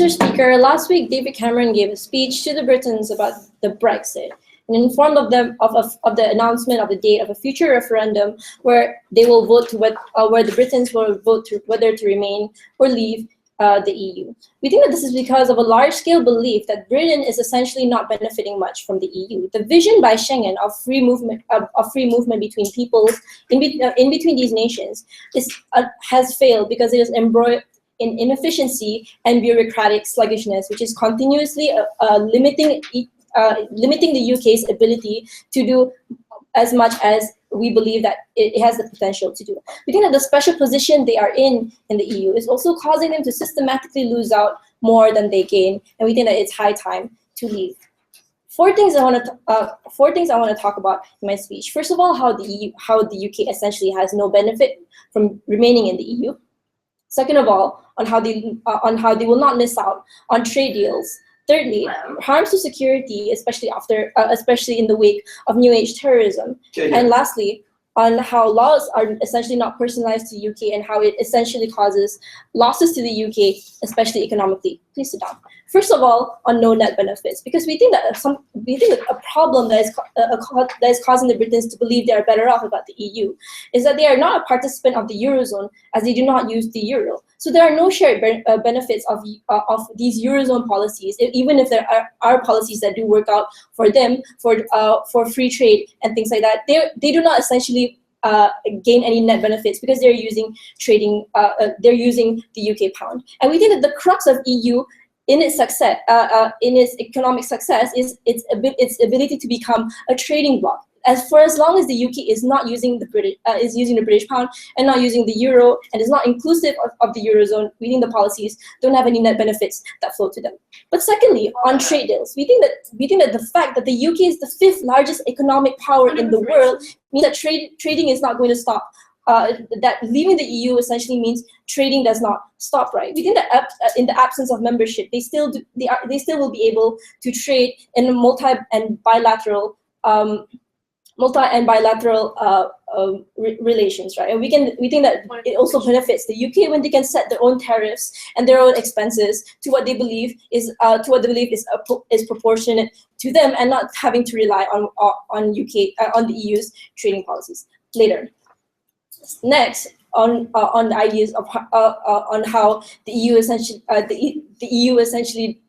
Mr. Speaker, last week David Cameron gave a speech to the Britons about the Brexit and informed them of the announcement of the date of a future referendum where they will vote to where the Britons will vote to whether to remain or leave the EU. We think that this is because of a large-scale belief that Britain is essentially not benefiting much from the EU. The vision by Schengen of free movement between peoples in between these nations has failed because it is embroiled in inefficiency and bureaucratic sluggishness, which is continuously limiting the UK's ability to do as much as we believe that it has the potential to do. We think that the special position they are in the EU is also causing them to systematically lose out more than they gain, and we think that it's high time to leave. Four things I want to talk about in my speech. First of all, how the UK essentially has no benefit from remaining in the EU. Second of all, on how they will not miss out on trade deals. Thirdly, harms to security, especially in the wake of New Age terrorism. And lastly, on how laws are essentially not personalized to the UK and how it essentially causes losses to the UK, especially economically. Please sit down. First of all, on no net benefits, because we think that a problem that is causing the Britons to believe they are better off about the EU is that they are not a participant of the Eurozone as they do not use the euro. So there are no shared benefits of these Eurozone policies, even if there are policies that do work out for them for free trade and things like that. They do not essentially gain any net benefits because they're using they're using the UK pound. And we think that the crux of EU in its success, in its economic success, is its ability to become a trading bloc. As long as the UK is not using the British pound and not using the euro and is not inclusive of the Eurozone, we think the policies don't have any net benefits that flow to them. But secondly, on trade deals, we think that the fact that the UK is the 5th largest economic power in the world means that trading is not going to stop. That leaving the EU essentially means trading does not stop, right? We think that in the absence of membership, they still will be able to trade in multi and bilateral relations, right? And we think that it also benefits the UK when they can set their own tariffs and their own expenses to what they believe is proportionate to them, and not having to rely on the EU's trading policies later. Next, on the ideas of on how the EU essentially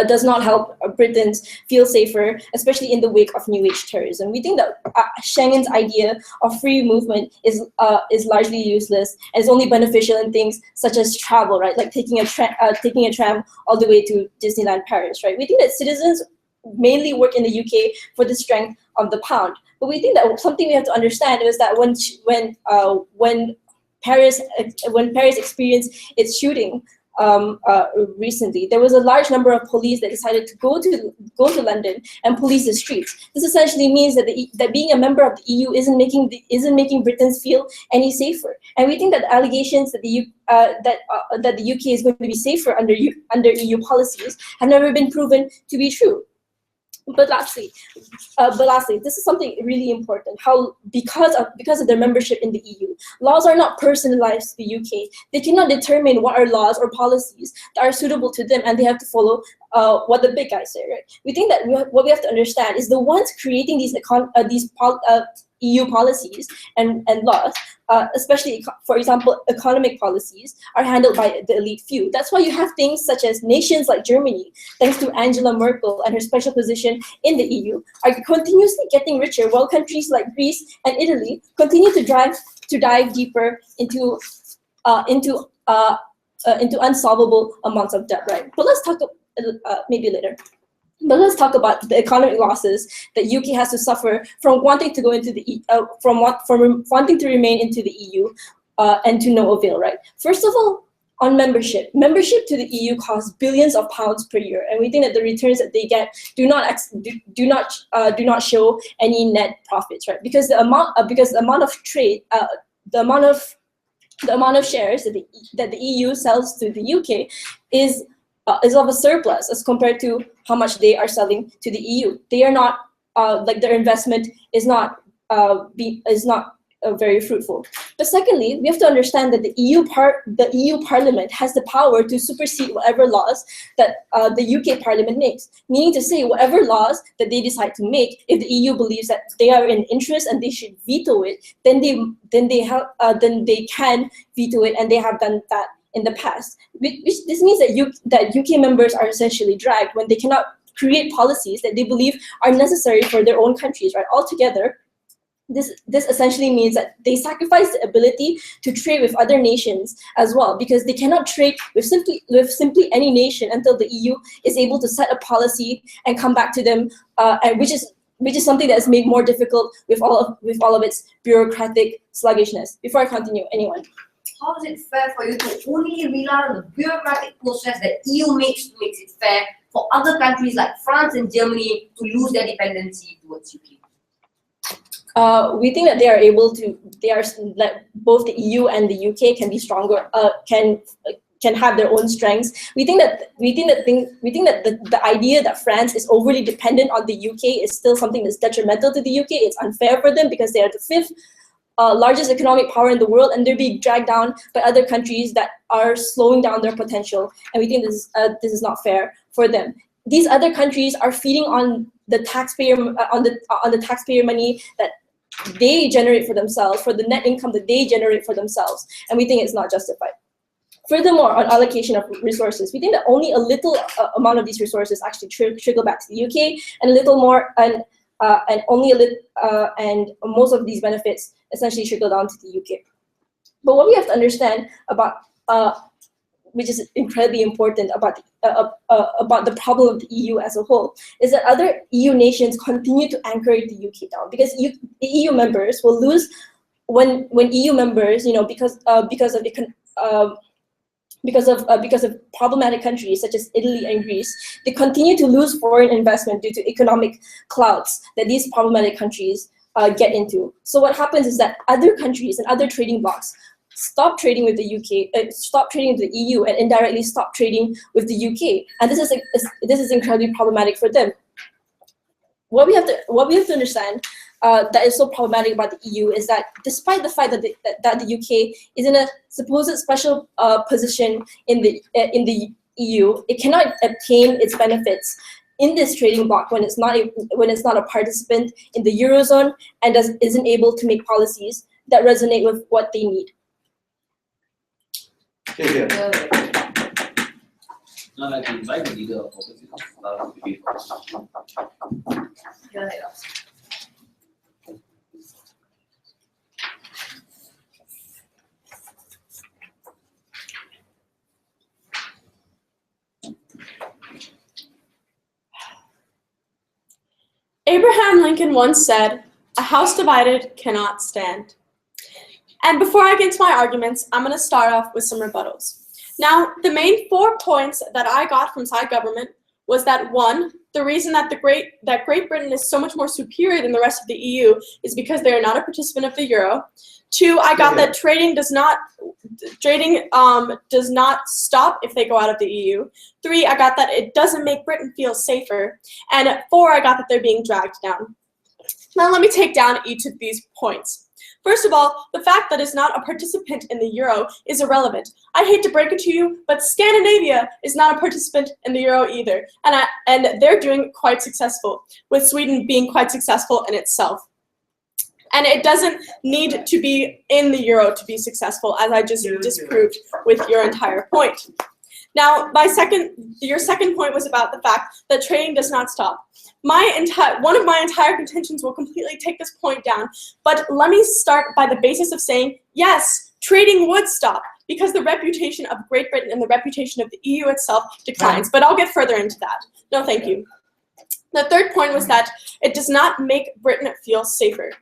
does not help Britons feel safer, especially in the wake of New Age terrorism. We think that Schengen's idea of free movement is largely useless and is only beneficial in things such as travel, right? Like taking a tram all the way to Disneyland Paris, right? We think that citizens mainly work in the UK for the strength of the pound. But we think that something we have to understand is that when Paris experienced its shooting recently, there was a large number of police that decided to go to London and police the streets. This essentially means that being a member of the EU isn't making Britons feel any safer. And we think that the allegations that the UK is going to be safer under EU policies have never been proven to be true. But lastly, this is something really important. How because of their membership in the EU, laws are not personalized to the UK. They cannot determine what are laws or policies that are suitable to them, and they have to follow what the big guys say. Right? We think that what we have to understand is the ones creating these EU policies and laws, especially, for example, economic policies, are handled by the elite few. That's why you have things such as nations like Germany, thanks to Angela Merkel and her special position in the EU, are continuously getting richer, while countries like Greece and Italy continue to dive deeper into unsolvable amounts of debt. Right? But let's talk maybe later. But let's talk about the economic losses that UK has to suffer from wanting to go into the from wanting to remain into the EU and to no avail. Right. First of all, on membership to the EU costs billions of pounds per year, and we think that the returns that they get do not show any net profits. Right. Because the amount of trade, the amount of shares that the EU sells to the UK is of a surplus as compared to how much they are selling to the EU. They are not their investment is not very fruitful. But secondly, we have to understand that the EU Parliament has the power to supersede whatever laws that the UK Parliament makes. Meaning to say, whatever laws that they decide to make, if the EU believes that they are in interest and they should veto it, then they can veto it, and they have done that in the past. This means that UK members are essentially dragged when they cannot create policies that they believe are necessary for their own countries, right? Altogether, this essentially means that they sacrifice the ability to trade with other nations as well, because they cannot trade with simply any nation until the EU is able to set a policy and come back to them, and which is something that is made more difficult with all of its bureaucratic sluggishness. Before I continue, anyone? How is it fair for you to only rely on the bureaucratic process that EU makes it fair for other countries like France and Germany to lose their dependency towards UK? We think that both the EU and the UK can be stronger, can have their own strengths. We think that the idea that France is overly dependent on the UK is still something that's detrimental to the UK. It's unfair for them because they are the fifth largest economic power in the world, and they're being dragged down by other countries that are slowing down their potential. And we think this is not fair for them. These other countries are feeding on the taxpayer on the taxpayer money that they generate for themselves, for the net income that they generate for themselves, and we think it's not justified. Furthermore, on allocation of resources, we think that only a little amount of these resources actually trickle back to the UK, and a little more, and only a little, and most of these benefits essentially trickle down to the UK. But what we have to understand about, which is incredibly important about the problem of the EU as a whole, is that other EU nations continue to anchor the UK down, because the EU members will lose when EU members, because of problematic countries such as Italy and Greece, they continue to lose foreign investment due to economic clouds that these problematic countries get into. So what happens is that other countries and other trading blocs stop trading with the UK, stop trading with the EU, and indirectly stop trading with the UK. And this is incredibly problematic for them. What we have to understand that is so problematic about the EU is that despite the fact that the UK is in a supposed special position in the EU, it cannot obtain its benefits in this trading bloc when it's not a participant in the Eurozone and isn't able to make policies that resonate with what they need. Okay. Now I'd like to invite the leader of opposition. Abraham Lincoln once said, "A house divided cannot stand." And before I get into my arguments, I'm going to start off with some rebuttals. Now, the main 4 points that I got from side government was that 1, the reason that Great Britain is so much more superior than the rest of the EU is because they are not a participant of the euro. 2, I got that trading does not stop if they go out of the EU. 3, I got that it doesn't make Britain feel safer. And 4, I got that they're being dragged down. Now let me take down each of these points. First of all, the fact that it's not a participant in the euro is irrelevant. I hate to break it to you, but Scandinavia is not a participant in the euro either, and they're doing quite successful, with Sweden being quite successful in itself. And it doesn't need to be in the euro to be successful, as I just disproved with your entire point. Now, your second point was about the fact that trading does not stop. One of my entire contentions will completely take this point down, but let me start by the basis of saying, yes, trading would stop, because the reputation of Great Britain and the reputation of the EU itself declines, but I'll get further into that. No, thank you. The third point was that it does not make Britain feel safer.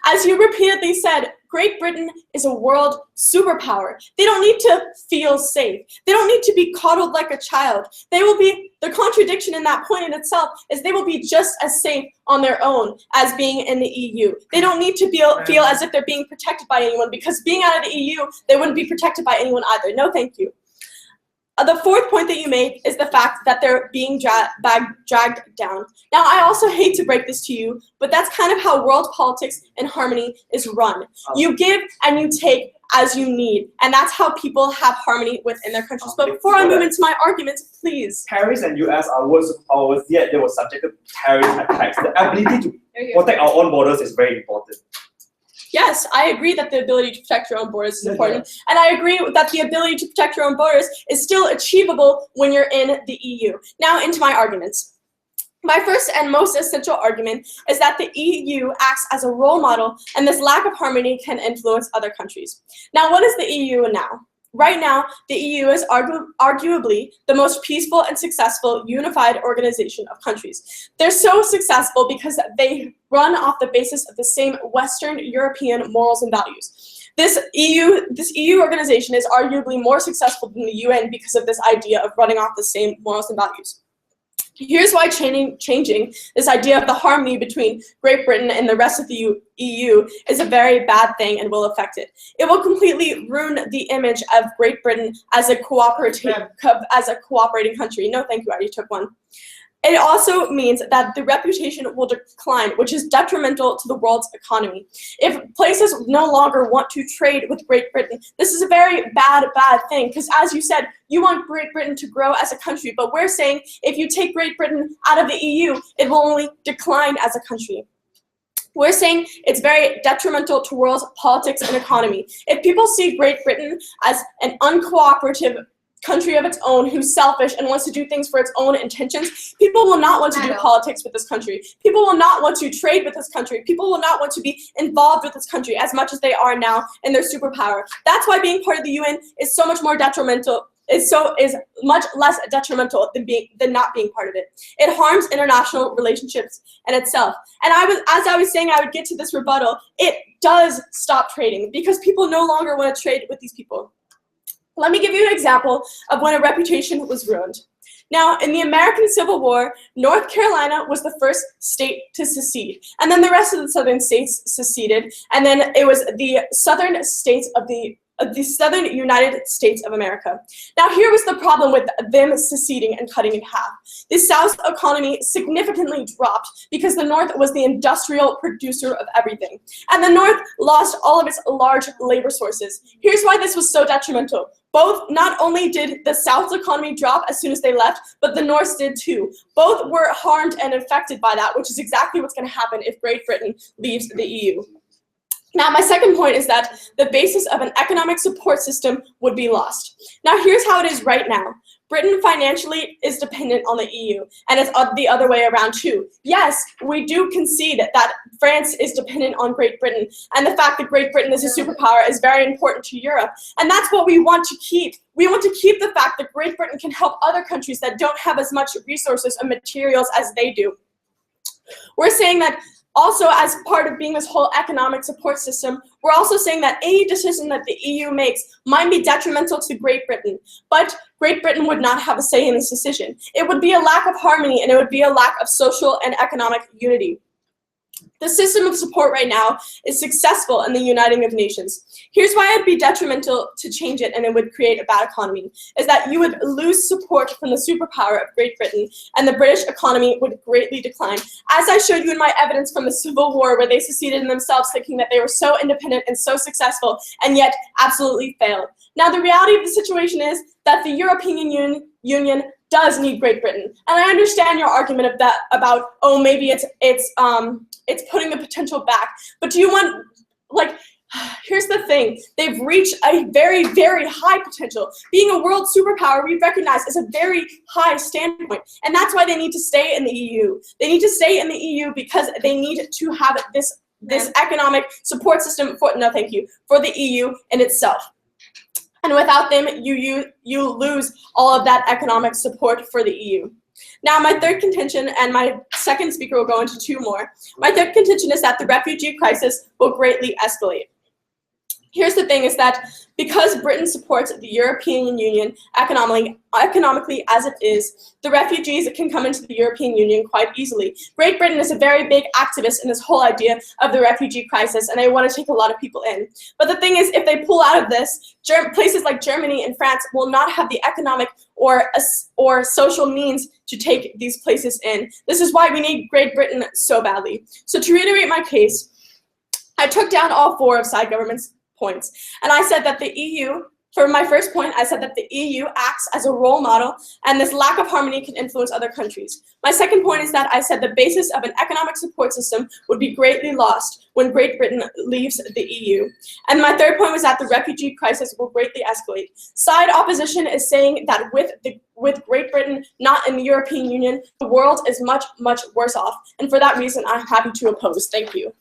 As you repeatedly said, Great Britain is a world superpower. They don't need to feel safe. They don't need to be coddled like a child. The contradiction in that point in itself is they will be just as safe on their own as being in the EU. They don't need to feel as if they're being protected by anyone, because being out of the EU, they wouldn't be protected by anyone either. No, thank you. The fourth point that you made is the fact that they're being dragged down. Now, I also hate to break this to you, but that's kind of how world politics and harmony is run. You give and you take as you need, and that's how people have harmony within their countries. But before I move into my arguments, please. Paris and US are world superpowers, yet they were subjected to terrorist attacks. The ability to protect our own borders is very important. Yes, I agree that the ability to protect your own borders is important, and I agree that the ability to protect your own borders is still achievable when you're in the EU. Now, into my arguments. My first and most essential argument is that the EU acts as a role model, and this lack of harmony can influence other countries. Now, what is the EU now? Right now, the EU is arguably the most peaceful and successful unified organization of countries. They're so successful because they run off the basis of the same Western European morals and values. This EU organization is arguably more successful than the UN because of this idea of running off the same morals and values. Here's why changing this idea of the harmony between Great Britain and the rest of the EU is a very bad thing and will affect it. It will completely ruin the image of Great Britain as a cooperating country. No, thank you, I already took one. It also means that the reputation will decline, which is detrimental to the world's economy. If places no longer want to trade with Great Britain, this is a very bad thing, because as you said, you want Great Britain to grow as a country, but we're saying if you take Great Britain out of the EU, it will only decline as a country. We're saying it's very detrimental to world's politics and economy. If people see Great Britain as an uncooperative country of its own who's selfish and wants to do things for its own intentions, people will not want to do politics with this country. People will not want to trade with this country. People will not want to be involved with this country as much as they are now in their superpower. That's why being part of the UN is so much more detrimental, is much less detrimental than not being part of it. It harms international relationships and itself. And as I was saying, I would get to this rebuttal. It does stop trading because people no longer want to trade with these people. Let me give you an example of when a reputation was ruined. Now, in the American Civil War, North Carolina was the first state to secede, and then the rest of the southern states seceded, and then it was the southern states of the southern United States of America. Now, here was the problem with them seceding and cutting in half. The South's economy significantly dropped because the North was the industrial producer of everything, and the North lost all of its large labor sources. Here's why this was so detrimental. Not only did the South's economy drop as soon as they left, but the North's did too. Both were harmed and affected by that, which is exactly what's going to happen if Great Britain leaves the EU. Now, my second point is that the basis of an economic support system would be lost. Now, here's how it is right now. Britain financially is dependent on the EU, and it's the other way around too. Yes, we do concede that France is dependent on Great Britain, and the fact that Great Britain is a superpower is very important to Europe, and that's what we want to keep. We want to keep the fact that Great Britain can help other countries that don't have as much resources and materials as they do. We're saying that also, as part of being this whole economic support system, we're also saying that any decision that the EU makes might be detrimental to Great Britain, but Great Britain would not have a say in this decision. It would be a lack of harmony, and it would be a lack of social and economic unity. The system of support right now is successful in the uniting of nations. Here's why it'd be detrimental to change it and it would create a bad economy, is that you would lose support from the superpower of Great Britain and the British economy would greatly decline. As I showed you in my evidence from the Civil War, where they seceded in themselves thinking that they were so independent and so successful and yet absolutely failed. Now, the reality of the situation is that the European Union does need Great Britain. And I understand your argument of that about, oh, maybe it's putting the potential back. But do you want, like, here's the thing. They've reached a very, very high potential. Being a world superpower, we recognize, is a very high standpoint. And that's why they need to stay in the EU. They need to stay in the EU because they need to have this economic support system for the EU in itself. And without them, you lose all of that economic support for the EU. Now, my third contention, and my second speaker will go into two more. My third contention is that the refugee crisis will greatly escalate. Here's the thing is that because Britain supports the European Union economically as it is, the refugees can come into the European Union quite easily. Great Britain is a very big activist in this whole idea of the refugee crisis, and they want to take a lot of people in. But the thing is, if they pull out of this, places like Germany and France will not have the economic or social means to take these places in. This is why we need Great Britain so badly. So to reiterate my case, I took down all 4 of side government's points. And I said that the EU, for my first point, I said that the EU acts as a role model and this lack of harmony can influence other countries. My second point is that I said the basis of an economic support system would be greatly lost when Great Britain leaves the EU. And my third point was that the refugee crisis will greatly escalate. Side opposition is saying that with Great Britain not in the European Union, the world is much, much worse off. And for that reason, I'm happy to oppose. Thank you.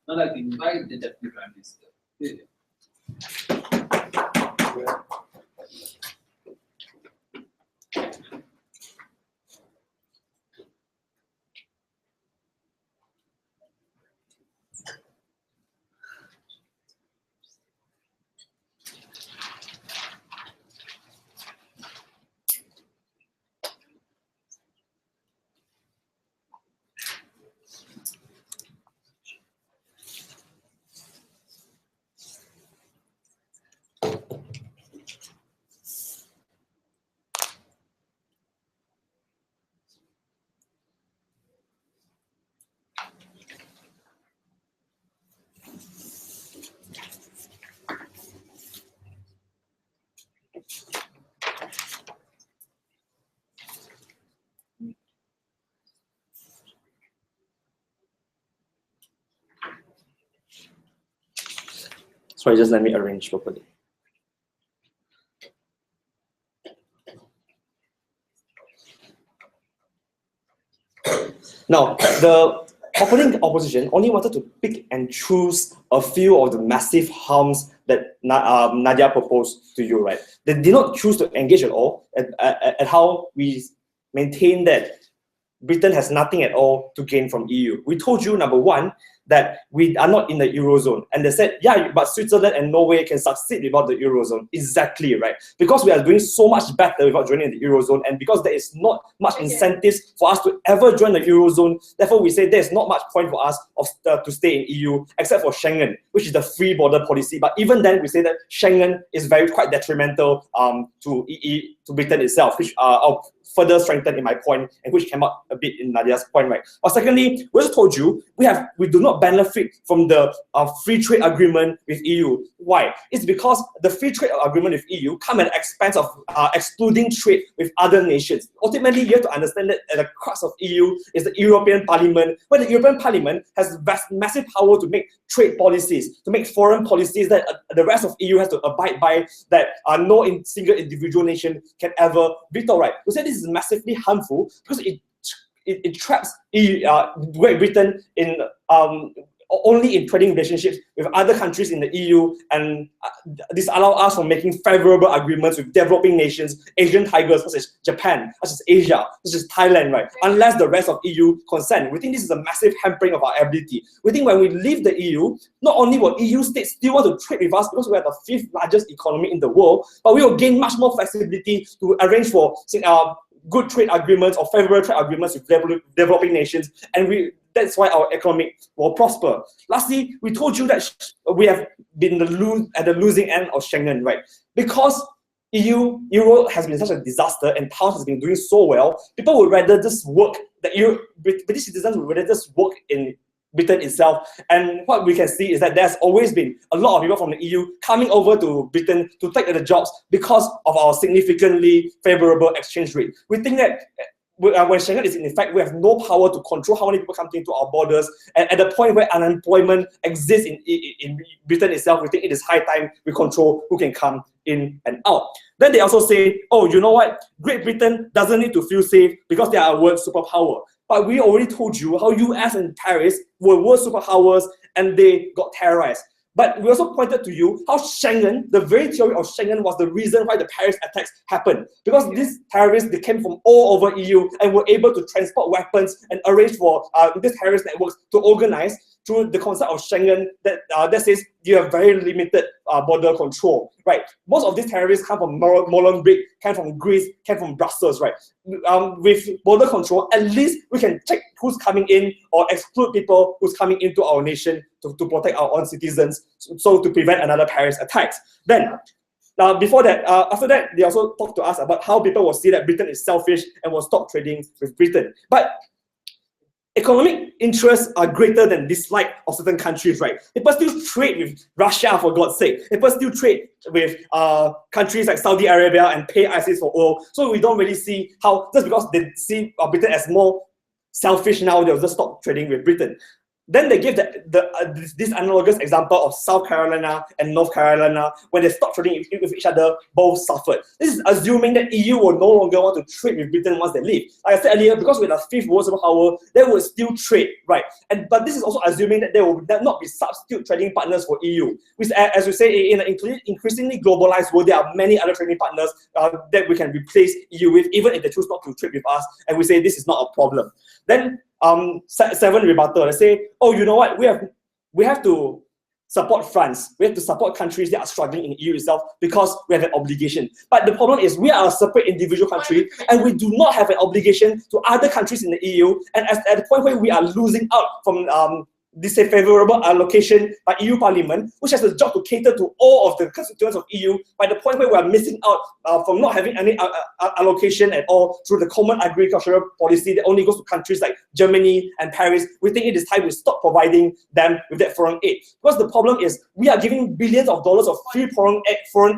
Now, I'd like to invite the Deputy Prime Minister. Sorry, just let me arrange properly. Now, the opposition only wanted to pick and choose a few of the massive harms that Nadia proposed to you, right? They did not choose to engage at all at how we maintain that Britain has nothing at all to gain from EU. We told you, number one, that we are not in the Eurozone. And they said, yeah, but Switzerland and Norway can succeed without the Eurozone. Exactly, right? Because we are doing so much better without joining the Eurozone, and because there is not much incentives for us to ever join the Eurozone, therefore we say there's not much point for us to stay in EU, except for Schengen, which is the free border policy. But even then, we say that Schengen is quite detrimental to Britain itself, which I'll further strengthen in my point, and which came up a bit in Nadia's point, right? But secondly, we also told you we do not benefit from the free trade agreement with EU. Why? It's because the free trade agreement with EU come at the expense of excluding trade with other nations. Ultimately, you have to understand that at the crux of EU is the European Parliament, where the European Parliament has massive power to make trade policies, to make foreign policies that the rest of EU has to abide by, that no single individual nation can ever veto, right? We say this is massively harmful because it traps Great Britain in only in trading relationships with other countries in the EU, and this allows us from making favorable agreements with developing nations, Asian tigers such as Japan, such as Asia, such as Thailand, right? Unless the rest of EU consent. We think this is a massive hampering of our ability. We think when we leave the EU, not only will EU states still want to trade with us because we are the 5th largest economy in the world, but we will gain much more flexibility to arrange for good trade agreements or favorable trade agreements with developing nations, and that's why our economy will prosper. Lastly, we told you that we have been at the losing end of Schengen, right? Because Euro has been such a disaster and pounds has been doing so well, people would rather just work, British citizens would rather just work in Britain itself. And what we can see is that there's always been a lot of people from the EU coming over to Britain to take the jobs because of our significantly favorable exchange rate. We think that when Schengen is in effect, we have no power to control how many people come into our borders. And at the point where unemployment exists in Britain itself, we think it is high time we control who can come in and out. Then they also say, oh, you know what? Great Britain doesn't need to feel safe because they are a world superpower. But we already told you how US and Tarrifs were world superpowers and they got terrorized. But we also pointed to you how Schengen, the very theory of Schengen, was the reason why the Paris attacks happened. Because these terrorists, they came from all over EU and were able to transport weapons and arrange for these terrorist networks to organize. through the concept of Schengen that says you have very limited border control, right? Most of these terrorists come from Molenbeek, came from Greece, came from Brussels, right? With border control, at least we can check who's coming in or exclude people who's coming into our nation to protect our own citizens, so to prevent another Paris attacks. Then, before that, after that, they also talked to us about how people will see that Britain is selfish and will stop trading with Britain. But economic interests are greater than dislike of certain countries, right? People still trade with Russia, for God's sake. People still trade with countries like Saudi Arabia and pay ISIS for oil. So we don't really see how, just because they see Britain as more selfish now, they'll just stop trading with Britain. Then they give this analogous example of South Carolina and North Carolina. When they stopped trading with each other, both suffered. This is assuming that EU will no longer want to trade with Britain once they leave. Like I said earlier, because we're the fifth world superpower, they will still trade, right? But this is also assuming that there will not be substitute trading partners for EU. Which, as we say, in an increasingly globalized world, there are many other trading partners that we can replace EU with, even if they choose not to trade with us. And we say this is not a problem. Then 7 rebuttal. They say, oh, you know what? We have to support France. We have to support countries that are struggling in the EU itself because we have an obligation. But the problem is we are a separate individual country and we do not have an obligation to other countries in the EU. And at the point where we are losing out from this favorable allocation by EU Parliament, which has the job to cater to all of the constituents of EU, by the point where we are missing out from not having any allocation at all through the common agricultural policy that only goes to countries like Germany and Paris, we think it is time we stop providing them with that foreign aid. Because the problem is we are giving billions of dollars of free foreign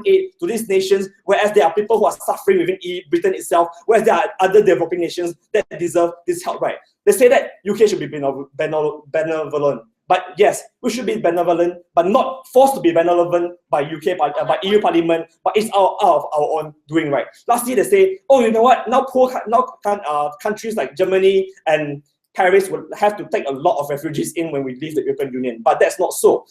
aid to these nations, whereas there are people who are suffering within Britain itself, whereas there are other developing nations that deserve this help, right? They say that UK should be benevolent. But yes, we should be benevolent, but not forced to be benevolent by by EU Parliament, but it's out of our own doing, right? Lastly, they say, oh, you know what? Now countries like Germany and Paris will have to take a lot of refugees in when we leave the European Union. But that's not so.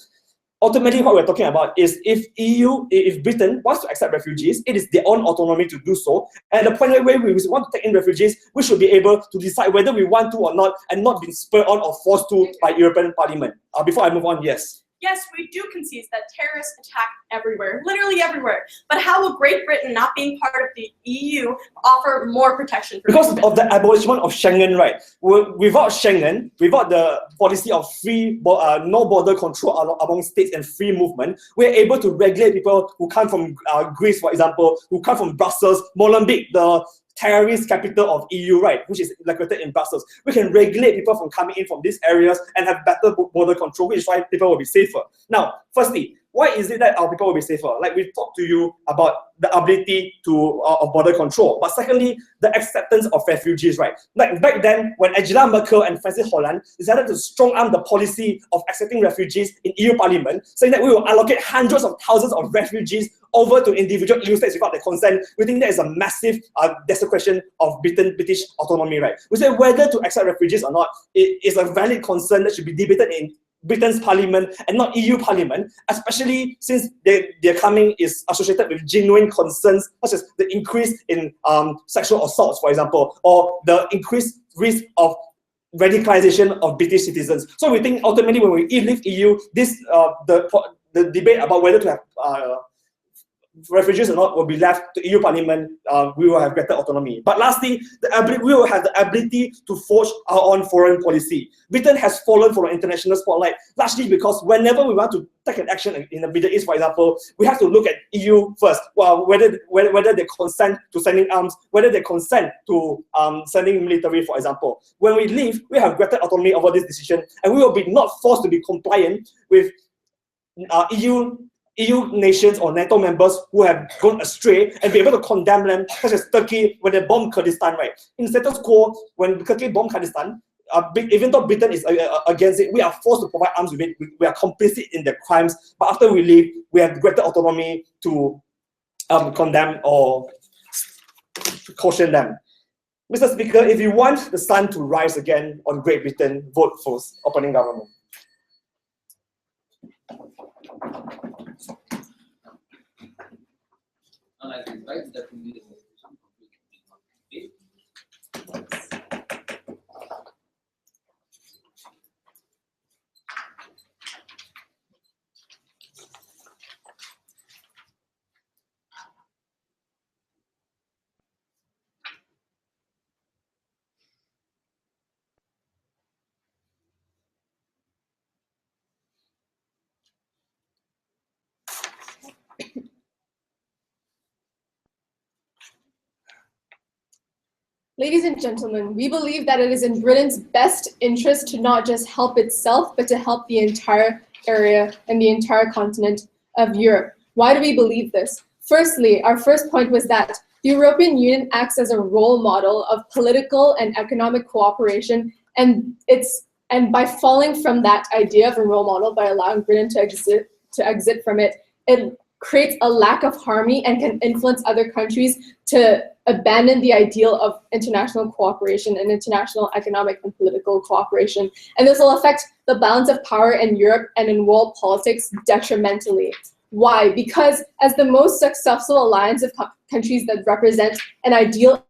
Ultimately, what we're talking about is if Britain wants to accept refugees, it is their own autonomy to do so. And at the point where we want to take in refugees, we should be able to decide whether we want to or not, and not be spurred on or forced to by European Parliament. Before I move on, yes. Yes, we do concede that terrorists attack everywhere, literally everywhere. But how will Great Britain, not being part of the EU, offer more protection for because people? of the abolishment of Schengen, right? Without Schengen, without the policy of no border control among states and free movement, we're able to regulate people who come from Greece, for example, who come from Brussels, Molenbeek, the terrorist capital of EU, right, which is located in Brussels. We can regulate people from coming in from these areas and have better border control, which is why people will be safer. Now, firstly, why is it that our people will be safer? Like we've talked to you about the ability of border control. But secondly, the acceptance of refugees, right? Like back then, when Angela Merkel and Francis Hollande decided to strong arm the policy of accepting refugees in EU Parliament, saying that we will allocate hundreds of thousands of refugees over to individual EU states without their consent, we think that is a massive desecration of British autonomy, right? We say whether to accept refugees or not, it is a valid concern that should be debated in Britain's parliament and not EU Parliament, especially since their coming is associated with genuine concerns such as the increase in sexual assaults, for example, or the increased risk of radicalization of British citizens. So we think ultimately when we leave EU, this the debate about whether to have refugees or not will be left to EU Parliament. We will have greater autonomy. But lastly, we will have the ability to forge our own foreign policy. Britain has fallen from the international spotlight largely because whenever we want to take an action in the Middle East, for example, we have to look at EU first. Well, whether they consent to sending arms, whether they consent to sending military, for example. When we leave, we have greater autonomy over this decision, and we will be not forced to be compliant with EU nations or NATO members who have gone astray and be able to condemn them, such as Turkey when they bombed Kurdistan, right? In status quo, when Turkey bombed Kurdistan, even though Britain is against it, we are forced to provide arms with it. We are complicit in their crimes. But after we leave, we have greater autonomy to condemn or caution them. Mr. Speaker, if you want the sun to rise again on Great Britain, vote for opening government. And I think right that we need a Ladies and gentlemen, we believe that it is in Britain's best interest to not just help itself, but to help the entire area and the entire continent of Europe. Why do we believe this? Firstly, our first point was that the European Union acts as a role model of political and economic cooperation, and by falling from that idea of a role model, by allowing Britain to exit from it, it creates a lack of harmony and can influence other countries to abandon the ideal of international cooperation and international economic and political cooperation. And this will affect the balance of power in Europe and in world politics detrimentally. Why? Because as the most successful alliance of countries that represent an ideal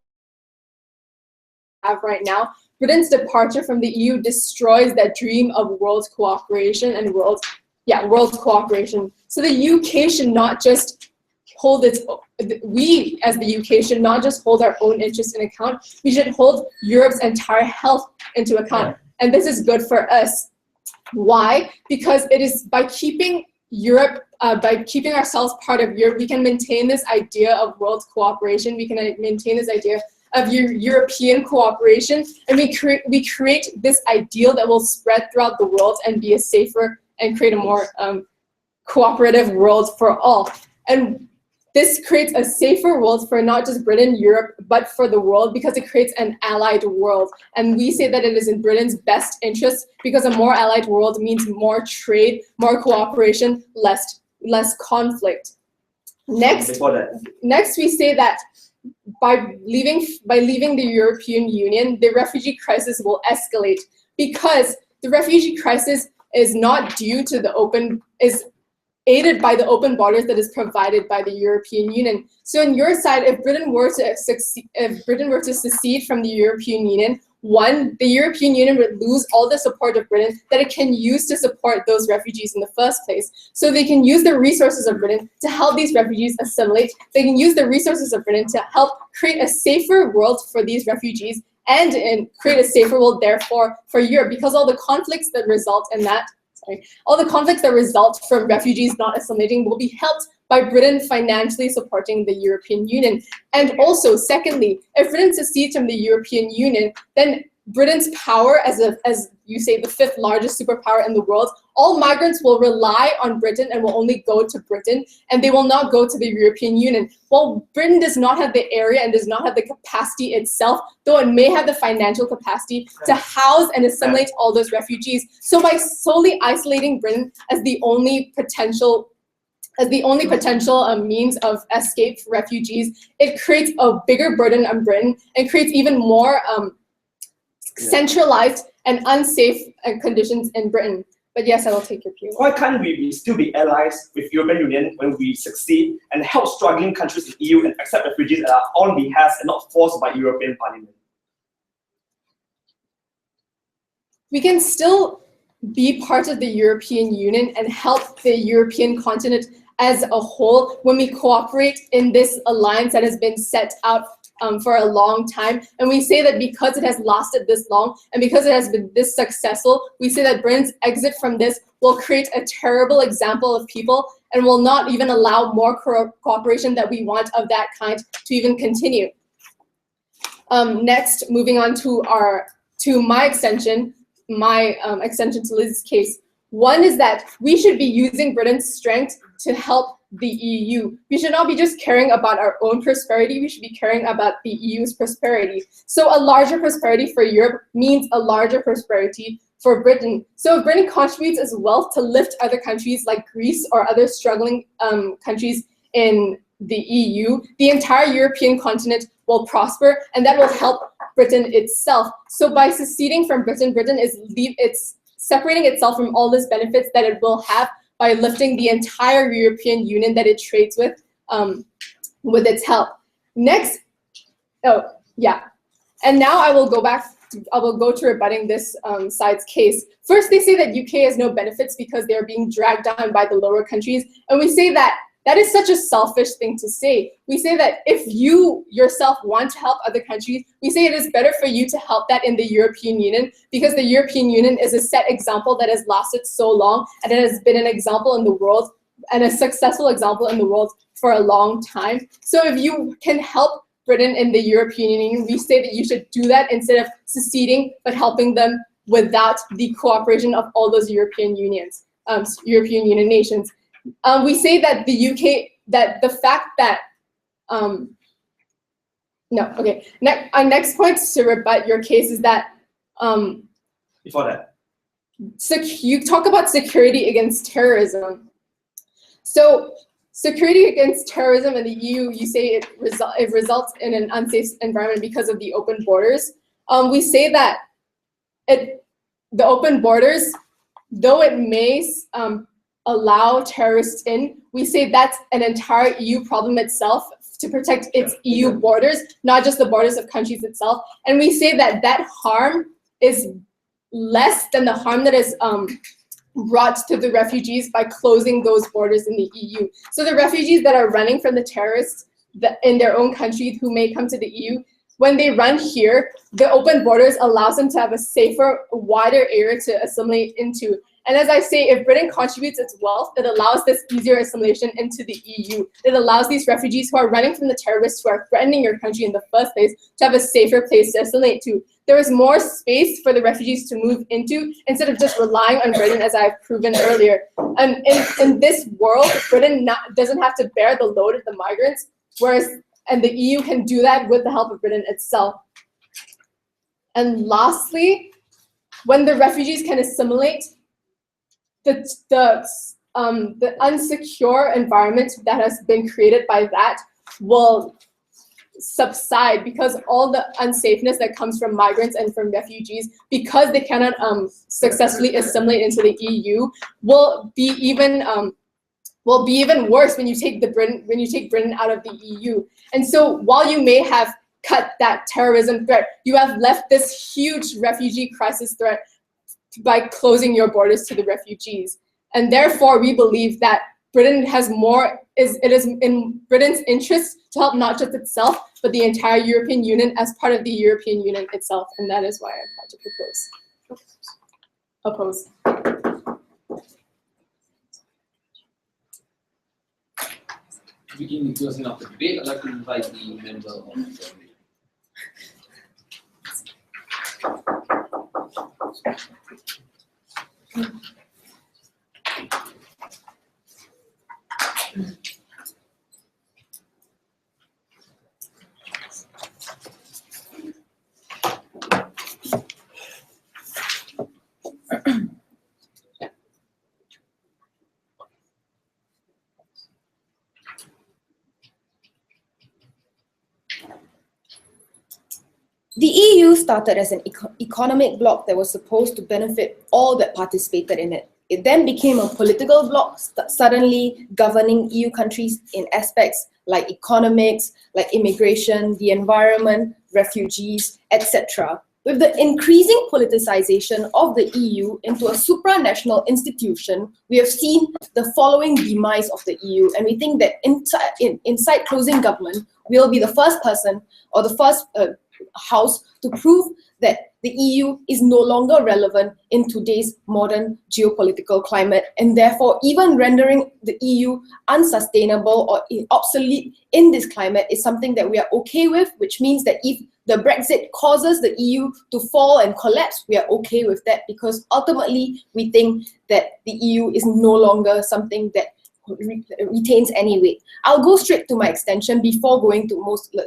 have right now, Britain's departure from the EU destroys that dream of world cooperation and world cooperation. So the UK should not just hold we as the UK should not just hold our own interests in account, we should hold Europe's entire health into account. And this is good for us. Why? Because it is by keeping Europe, by keeping ourselves part of Europe, we can maintain this idea of world cooperation, we can maintain this idea of European cooperation, and we create this ideal that will spread throughout the world and be a safer and create a more cooperative world for all. And this creates a safer world for not just Britain, Europe, but for the world, because it creates an allied world. And we say that it is in Britain's best interest because a more allied world means more trade, more cooperation, less conflict. Next, we say that by leaving the European Union, the refugee crisis will escalate, because the refugee crisis is not due to is aided by the open borders that is provided by the European Union. So on your side, if Britain were to secede from the European Union, one, the European Union would lose all the support of Britain that it can use to support those refugees in the first place. So they can use the resources of Britain to help these refugees assimilate. They can use the resources of Britain to help create a safer world for these refugees and create a safer world, therefore, for Europe, because all the conflicts that result in that, all the conflicts that result from refugees not assimilating will be helped by Britain financially supporting the European Union. And also, secondly, if Britain secedes from the European Union, then Britain's power as you say, the 5th largest superpower in the world, all migrants will rely on Britain and will only go to Britain, and they will not go to the European Union. While Britain does not have the area and does not have the capacity itself, though it may have the financial capacity to house and assimilate all those refugees. So by solely isolating Britain as the only potential means of escape for refugees, it creates a bigger burden on Britain and creates even more centralized and unsafe conditions in Britain. But yes, I will take your cue. Why can't we still be allies with European Union when we succeed and help struggling countries in EU and accept refugees at our own behest and not forced by European Parliament? We can still be part of the European Union and help the European continent as a whole when we cooperate in this alliance that has been set out for a long time. And we say that because it has lasted this long and because it has been this successful, we say that Britain's exit from this will create a terrible example of people and will not even allow more cooperation that we want of that kind to even continue. Next, moving on to my extension to Liz's case. One is that we should be using Britain's strength to help the EU. We should not be just caring about our own prosperity, we should be caring about the EU's prosperity. So a larger prosperity for Europe means a larger prosperity for Britain. So if Britain contributes as well to lift other countries like Greece or other struggling countries in the EU, the entire European continent will prosper, and that will help Britain itself. So by seceding from Britain, Britain is separating itself from all these benefits that it will have by lifting the entire European Union that it trades with its help. Next, and now I will go to rebutting this side's case. First, they say that UK has no benefits because they're being dragged down by the lower countries, and we say that that is such a selfish thing to say. We say that if you yourself want to help other countries, we say it is better for you to help that in the European Union, because the European Union is a set example that has lasted so long, and it has been an example in the world and a successful example in the world for a long time. So if you can help Britain in the European Union, we say that you should do that instead of seceding, but helping them without the cooperation of all those European Union nations. We say that the UK, that the fact that, our next point to rebut your case is that, Before that, you talk about security against terrorism. So security against terrorism in the EU, you say it results in an unsafe environment because of the open borders. We say that the open borders, though it may allow terrorists in, we say that's an entire EU problem itself to protect its EU borders, not just the borders of countries itself. And we say that that harm is less than the harm that is brought to the refugees by closing those borders in the EU. So the refugees that are running from the terrorists in their own country who may come to the EU, when they run here, the open borders allows them to have a safer, wider area to assimilate into. And as I say, if Britain contributes its wealth, it allows this easier assimilation into the EU. It allows these refugees who are running from the terrorists who are threatening your country in the first place to have a safer place to assimilate to. There is more space for the refugees to move into instead of just relying on Britain, as I've proven earlier. And in this world, Britain doesn't have to bear the load of the migrants, and the EU can do that with the help of Britain itself. And lastly, when the refugees can assimilate, the unsecure environment that has been created by that will subside, because all the unsafeness that comes from migrants and from refugees, because they cannot successfully assimilate into the EU, will be even worse when you take Britain out of the EU. And so while you may have cut that terrorism threat, you have left this huge refugee crisis threat by closing your borders to the refugees. And therefore, we believe that Britain it is in Britain's interest to help not just itself, but the entire European Union as part of the European Union itself. And that is why I had to oppose. To begin the closing of the debate, I'd like to invite the member of the The EU started as an economic bloc that was supposed to benefit all that participated in it. It then became a political bloc, suddenly governing EU countries in aspects like economics, like immigration, the environment, refugees, etc. With the increasing politicization of the EU into a supranational institution, we have seen the following demise of the EU, and we think that inside closing government will be the first person or the first house to prove that the EU is no longer relevant in today's modern geopolitical climate, and therefore even rendering the EU unsustainable or obsolete in this climate is something that we are okay with, which means that if the Brexit causes the EU to fall and collapse, we are okay with that, because ultimately we think that the EU is no longer something that retains any weight. I'll go straight to my extension before going to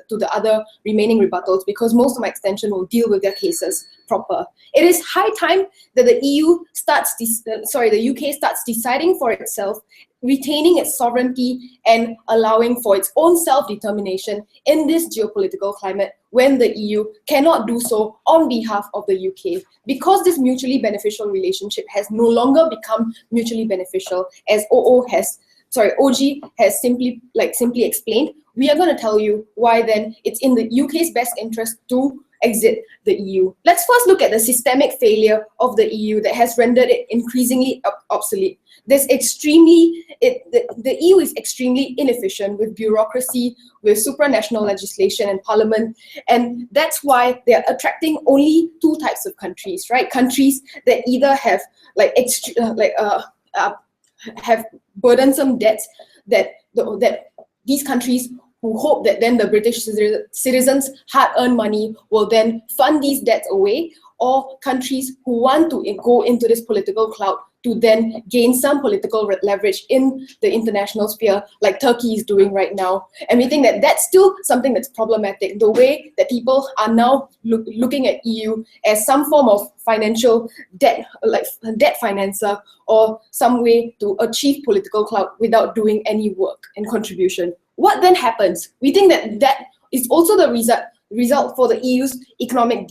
the other remaining rebuttals, because most of my extension will deal with their cases proper. It is high time that the UK starts deciding for itself, retaining its sovereignty and allowing for its own self-determination in this geopolitical climate when the EU cannot do so on behalf of the UK. Because this mutually beneficial relationship has no longer become mutually beneficial, as OG has simply explained, we are going to tell you why then it's in the UK's best interest to exit the EU. Let's first look at the systemic failure of the EU that has rendered it increasingly obsolete. The EU is extremely inefficient with bureaucracy, with supranational legislation and parliament, and that's why they're attracting only two types of countries, right? Countries that either have have burdensome debts that these countries who hope that then the British citizens' hard-earned money will then fund these debts away, or countries who want to go into this political clout to then gain some political leverage in the international sphere, like Turkey is doing right now. And we think that that's still something that's problematic, the way that people are now looking at EU as some form of financial debt, like debt financer, or some way to achieve political clout without doing any work and contribution. What then happens? We think that that is also the result for the EU's economic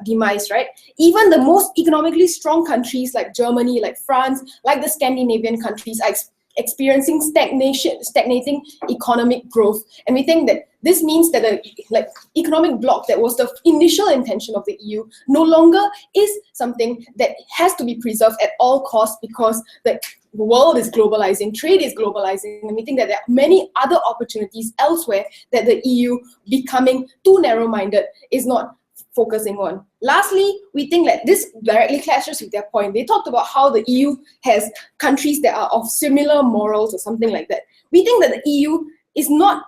demise, right? Even the most economically strong countries like Germany, like France, like the Scandinavian countries are experiencing stagnating economic growth. And we think that this means that the economic bloc that was the initial intention of the EU no longer is something that has to be preserved at all costs, because the world is globalizing, trade is globalizing, and we think that there are many other opportunities elsewhere that the EU becoming too narrow-minded is not focusing on. Lastly, we think that this directly clashes with their point. They talked about how the EU has countries that are of similar morals or something like that. We think that the EU is not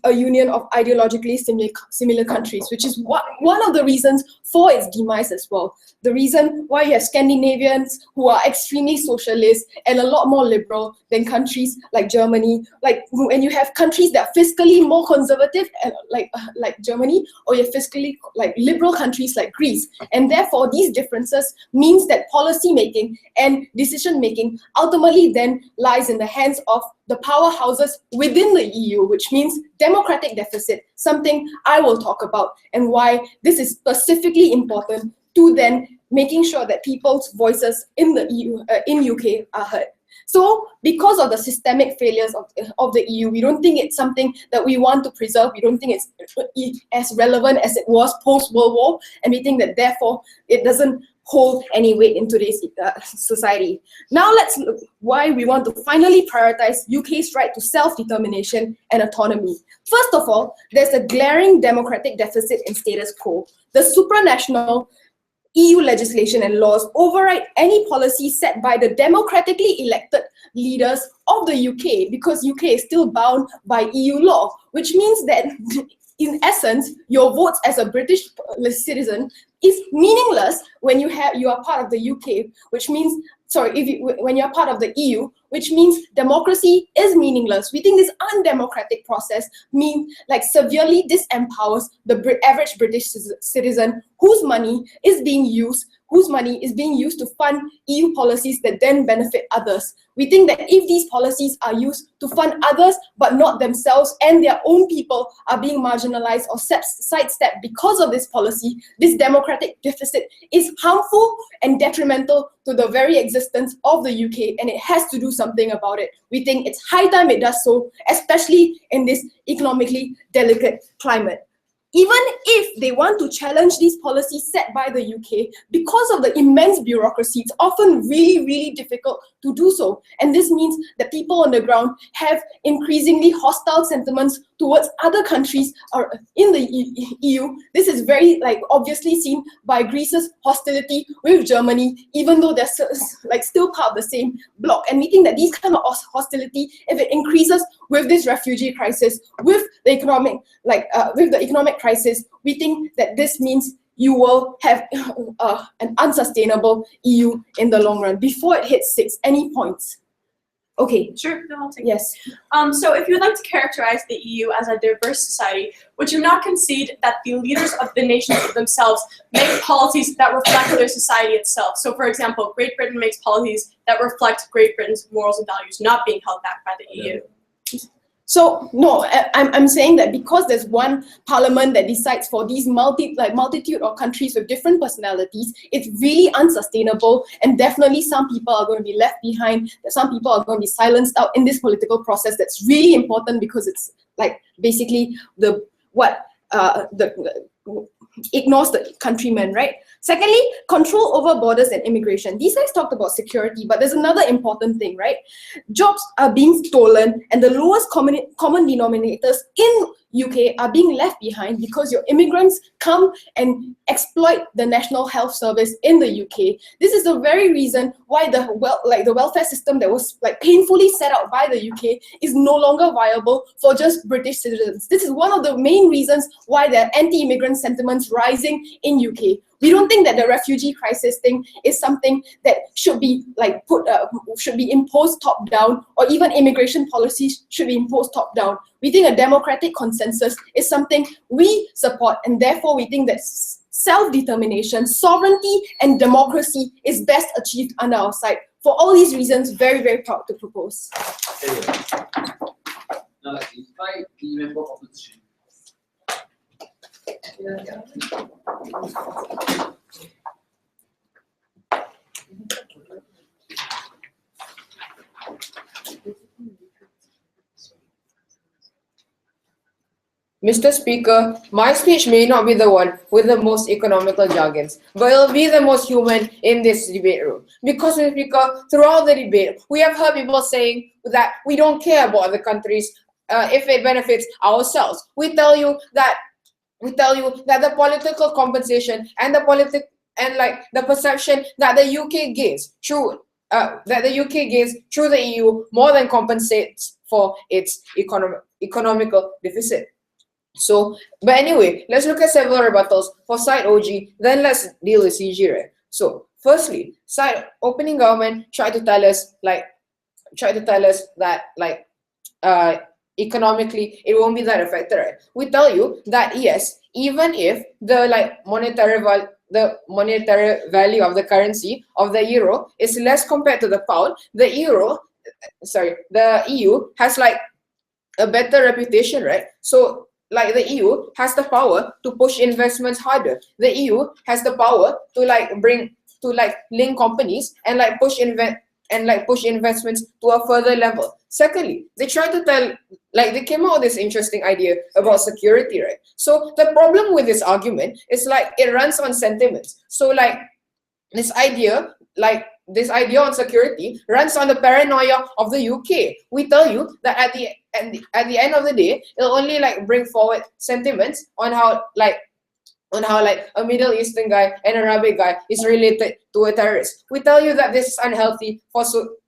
a union of ideologically similar countries, which is one of the reasons for its demise as well. The reason why you have Scandinavians who are extremely socialist and a lot more liberal than countries like Germany, like when you have countries that are fiscally more conservative, like Germany, or you have fiscally like liberal countries like Greece. And therefore, these differences means that policy making and decision making ultimately then lies in the hands of the powerhouses within the EU, which means democratic deficit, something I will talk about, and why this is specifically important to then making sure that people's voices in the EU, in UK are heard. So because of the systemic failures of the EU, we don't think it's something that we want to preserve. We don't think it's as relevant as it was post-World War, and we think that therefore it doesn't hold any weight in today's society. Now let's look why we want to finally prioritize UK's right to self-determination and autonomy. First of all, there's a glaring democratic deficit in status quo. The supranational EU legislation and laws override any policy set by the democratically elected leaders of the UK, because UK is still bound by EU law, which means that in essence, your votes as a British citizen is meaningless when you are part of the UK, which means, when you're part of the EU, which means democracy is meaningless. We think this undemocratic process severely disempowers the average British citizen whose money is being used to fund EU policies that then benefit others. We think that if these policies are used to fund others but not themselves, and their own people are being marginalized or sidestepped because of this policy, this democratic deficit is harmful and detrimental to the very existence of the UK, and it has to do something about it. We think it's high time it does so, especially in this economically delicate climate. Even if they want to challenge these policies set by the UK, because of the immense bureaucracy, it's often really, really difficult to do so. And this means that people on the ground have increasingly hostile sentiments towards other countries in the EU. This is very obviously seen by Greece's hostility with Germany, even though they're still part of the same bloc. And we think that these kind of hostility, if it increases with this refugee crisis, with the economic crisis, we think that this means you will have an unsustainable EU in the long run. Before it hits 6, any points? Okay. Sure, no, I'll take yes. it. So if you would like to characterize the EU as a diverse society, would you not concede that the leaders of the nations themselves make policies that reflect their society itself? So for example, Great Britain makes policies that reflect Great Britain's morals and values, not being held back by the EU. So no, I'm saying that because there's one parliament that decides for these multitude of countries with different personalities, it's really unsustainable, and definitely some people are going to be left behind. Some people are going to be silenced out in this political process. That's really important, because it's basically the ignores the countrymen, right? Secondly, control over borders and immigration. These guys talked about security, but there's another important thing, right? Jobs are being stolen, and the lowest common denominators in UK are being left behind because your immigrants come and exploit the National Health Service in the UK. This is the very reason why the welfare system that was like painfully set out by the UK is no longer viable for just British citizens. This is one of the main reasons why there are anti-immigrant sentiments rising in UK. We don't think that the refugee crisis thing is something that should be like should be imposed top down, or even immigration policies should be imposed top down. We think a democratic consensus is something we support, and therefore we think that self-determination, sovereignty, and democracy is best achieved under our side. For all these reasons, very, very proud to propose. Now, like, invite the member of opposition. Mr. Speaker, my speech may not be the one with the most economical jargons, but it'll be the most human in this debate room. Because, Mr. Speaker, throughout the debate, we have heard people saying that we don't care about other countries if it benefits ourselves. We tell you that the political compensation and the perception that the UK gains through the EU more than compensates for its economical deficit. So, but anyway, let's look at several rebuttals for side OG, then let's deal with CG, right? So, firstly, side opening government tried to tell us that economically it won't be that affected, right? We tell you that yes, even if the monetary value of the currency of the euro is less compared to the pound, the EU has like a better reputation, right? So like the EU has the power to push investments harder. The EU has the power to link companies and push investments to a further level. Secondly, they try to they came out with this interesting idea about security, right? So the problem with this argument is it runs on sentiments. So this idea on security runs on the paranoia of the UK. We tell you that at the end of the day, it'll only bring forward sentiments on how a Middle Eastern guy and an Arabic guy is related to a terrorist. We tell you that this is unhealthy for the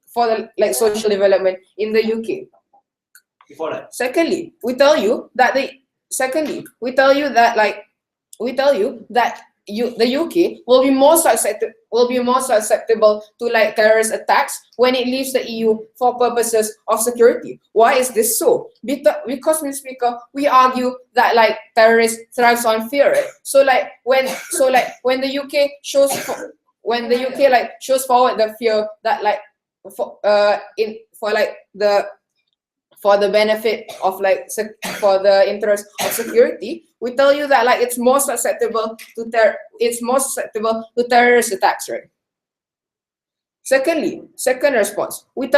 social development in the UK. Before that, Secondly, we tell you that the UK will be more susceptible to terrorist attacks when it leaves the EU for purposes of security. Why is this so? Because, Mr. Speaker, we argue that terrorists thrives on fear. Right? So when the UK shows forward the fear that for the benefit of for the interest of security, we tell you that it's more susceptible to terrorist attacks, right? Second response, we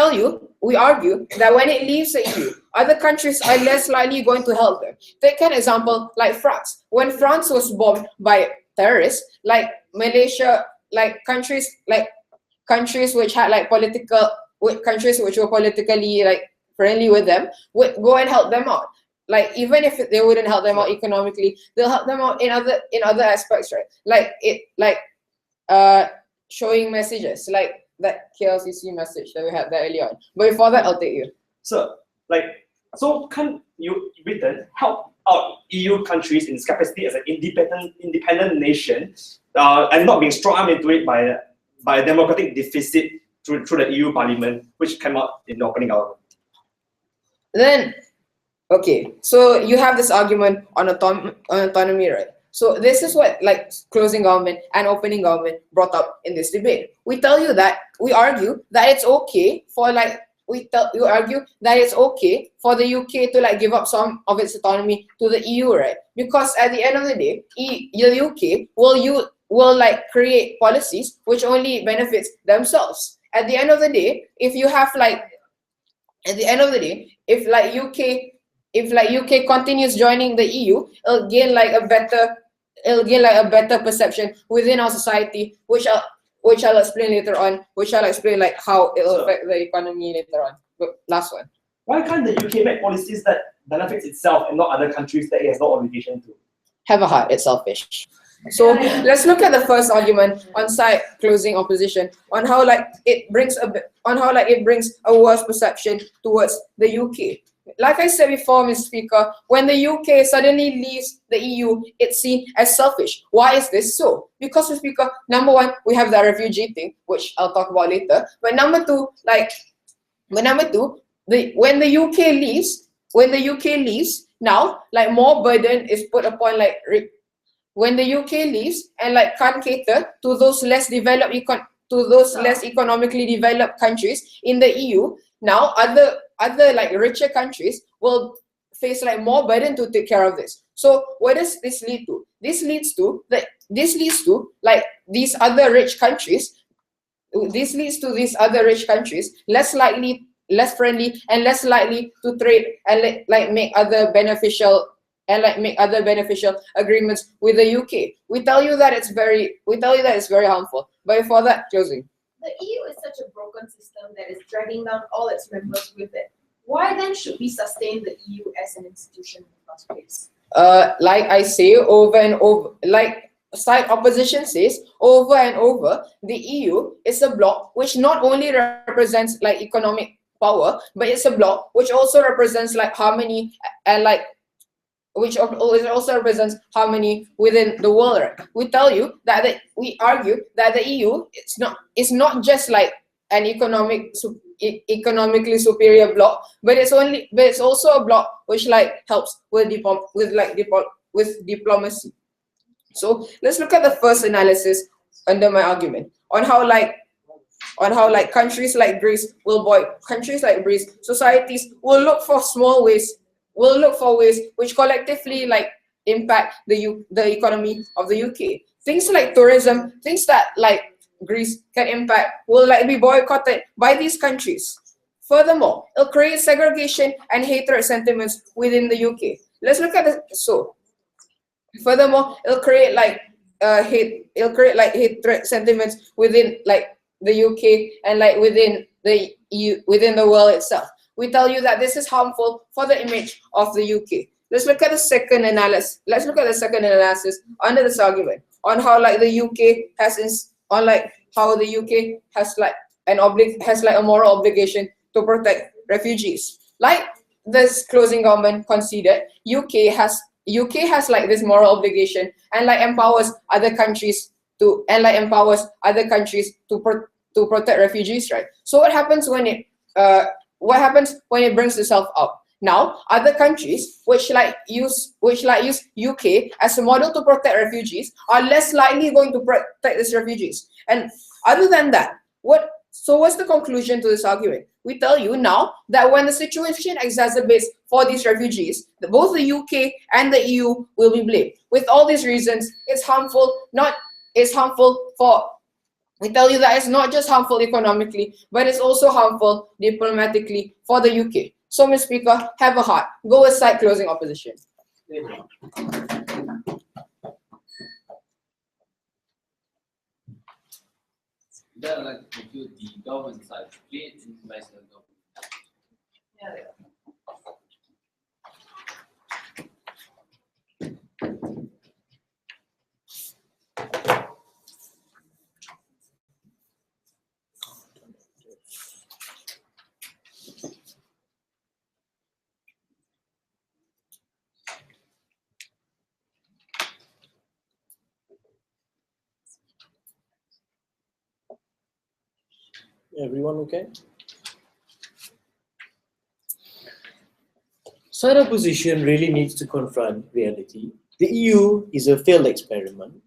argue that when it leaves the EU, other countries are less likely going to help them. Take an example like France. When France was bombed by terrorists, Malaysia, countries which had countries which were politically friendly with them would go and help them out. Even if they wouldn't help them out economically, they'll help them out in other aspects, right? Showing messages that KLCC message that we had there earlier on. But before that, I'll take you. so can Britain help out EU countries in its capacity as an independent nation and not being strong into it by a democratic deficit through the EU Parliament, which came out in the opening government? Then, okay, so you have this argument on autonomy, right? So this is what closing government and opening government brought up in this debate. We argue that it's okay for the UK to give up some of its autonomy to the EU, right? Because at the end of the day, the UK will create policies which only benefits themselves. At the end of the day, if you have if UK continues joining the EU, it'll gain a better it'll gain like a better perception within our society, which I'll explain later on, which I'll explain like how it'll affect the economy later on. But last one. Why can't the UK make policies that benefits itself and not other countries that it has no obligation to? Have a heart, it's selfish. So let's look at the first argument on side closing opposition on how like it brings a worse perception towards the UK. Like I said before, Mr. Speaker, when the UK suddenly leaves the EU, it's seen as selfish. Why is this so? Because, Mr. Speaker, number one, we have the refugee thing, which I'll talk about later. But number two, when the UK leaves, now like more burden is put upon like when the UK leaves and like can't cater to those less developed less economically developed countries in the EU. Now other like richer countries will face like more burden to take care of this. So what does this lead to? This leads to like these other rich countries. This leads to these other rich countries less friendly and less likely to trade and make other beneficial agreements with the UK. We tell you that it's very harmful. But before that, closing. The EU is such a broken system that is dragging down all its members with it. Why then should we sustain the EU as an institution in the first place? Like I say over and over, like side opposition says over and over, the EU is a bloc which not only represents like economic power, but it's a bloc which also represents like harmony and like which also represents harmony within the world. Right? We argue that the EU is not just like an economically superior bloc, but it's also a bloc which like helps with diplomacy. So let's look at the first analysis under my argument on how countries like Greece societies will look for ways which collectively like impact the economy of the UK. Things like tourism, things that like Greece can impact will like be boycotted by these countries. Furthermore, it'll create segregation and hatred sentiments within the UK. Let's look at furthermore, it'll create hatred sentiments within like the UK and like within the EU, within the world itself. We tell you that this is harmful for the image of the UK. Let's look at the second analysis. Let's look at the second analysis under this argument on how like the UK has a moral obligation to protect refugees. Like this closing government conceded, UK has like this moral obligation and like empowers other countries to protect refugees, right? So what happens when it brings itself up? Now, other countries which use UK as a model to protect refugees are less likely going to protect these refugees. And other than that, what's the conclusion to this argument? We tell you now that when the situation exacerbates for these refugees, both the UK and the EU will be blamed. With all these reasons, we tell you that it's not just harmful economically, but it's also harmful diplomatically for the UK. So, Mr. Speaker, have a heart. Go with side closing opposition. That I'd like to conclude the government side, please invite the government. Everyone okay? Side opposition really needs to confront reality. The EU is a failed experiment.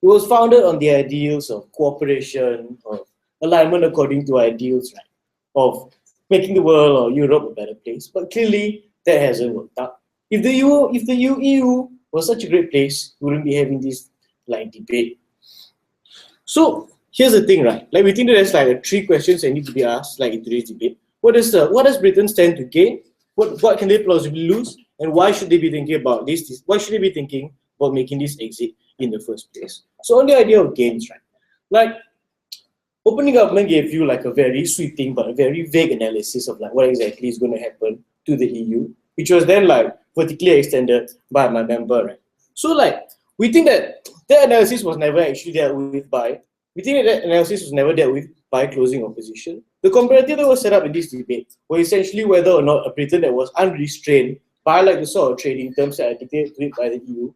It was founded on the ideals of cooperation, of alignment according to ideals, right, of making the world or Europe a better place. But clearly, that hasn't worked out. If the EU was such a great place, we wouldn't be having this like debate. So here's the thing, right? Like we think that there's like 3 questions that need to be asked, like in today's debate. What does Britain stand to gain? What can they plausibly lose? And why should they be thinking about this? Why should they be thinking about making this exit? in the first place. So on the idea of gains, right? Like, opening government gave you like a very sweeping but a very vague analysis of like what exactly is going to happen to the EU, which was then like vertically extended by my member, right? So like, we think that analysis was never actually dealt with by, we think that analysis was never dealt with by closing opposition. The comparative that was set up in this debate was essentially whether or not a Britain that was unrestrained by like the sort of trading terms that are dictated to it by the EU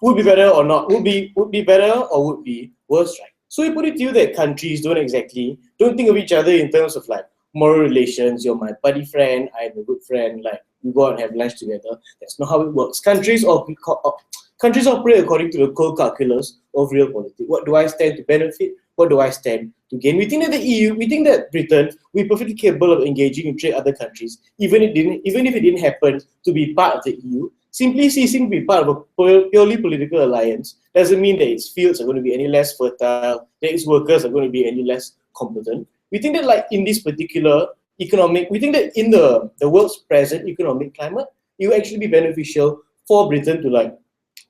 would be better or not, would be better or would be worse, right? So we put it to you that countries don't think of each other in terms of like moral relations. You're my buddy friend, I'm a good friend, like we go out and have lunch together. That's not how it works. Countries operate according to the cold calculus of real politics. What do I stand to benefit? What do I stand to gain? We think that the EU, we think that Britain, we're perfectly capable of engaging in trade other countries, even if it didn't happen to be part of the EU. Simply ceasing to be part of a purely political alliance doesn't mean that its fields are going to be any less fertile, that its workers are going to be any less competent. We think that like in this particular we think that in the world's present economic climate, it will actually be beneficial for Britain to like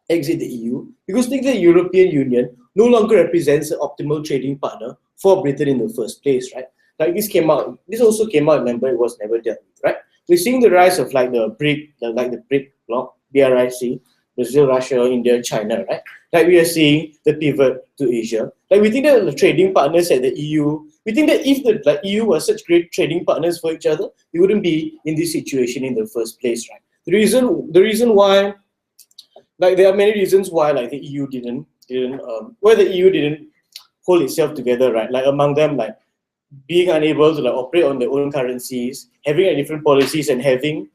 exit the EU, because I think the European Union no longer represents an optimal trading partner for Britain in the first place, right? Like this also came out, remember, it was never dealt with, right? We're seeing the rise of like the BRIC bloc, BRIC, Brazil, Russia, India, China, right? Like we are seeing the pivot to Asia. Like we think that the trading partners at the EU, we think that if the EU were such great trading partners for each other, we wouldn't be in this situation in the first place, right? The reason why, like there are many reasons why like the EU didn't hold itself together, right? Like among them, like being unable to like operate on their own currencies, having a different policies, and having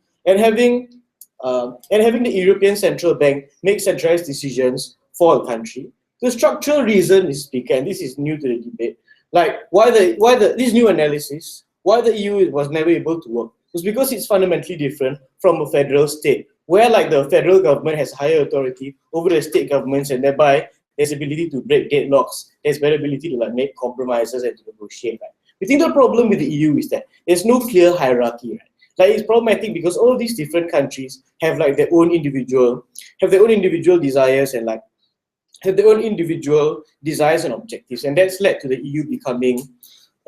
the European Central Bank make centralized decisions for a country. The structural reason is bigger, and this is new to the debate. Like why this new analysis, why the EU was never able to work, was because it's fundamentally different from a federal state, where like the federal government has higher authority over the state governments, and thereby there's ability to break deadlocks, there's better ability to like make compromises and to negotiate, right? We think the problem with the EU is that there's no clear hierarchy, right? Like it's problematic because all of these different countries have like their own individual desires and like have their own individual desires and objectives, and that's led to the EU becoming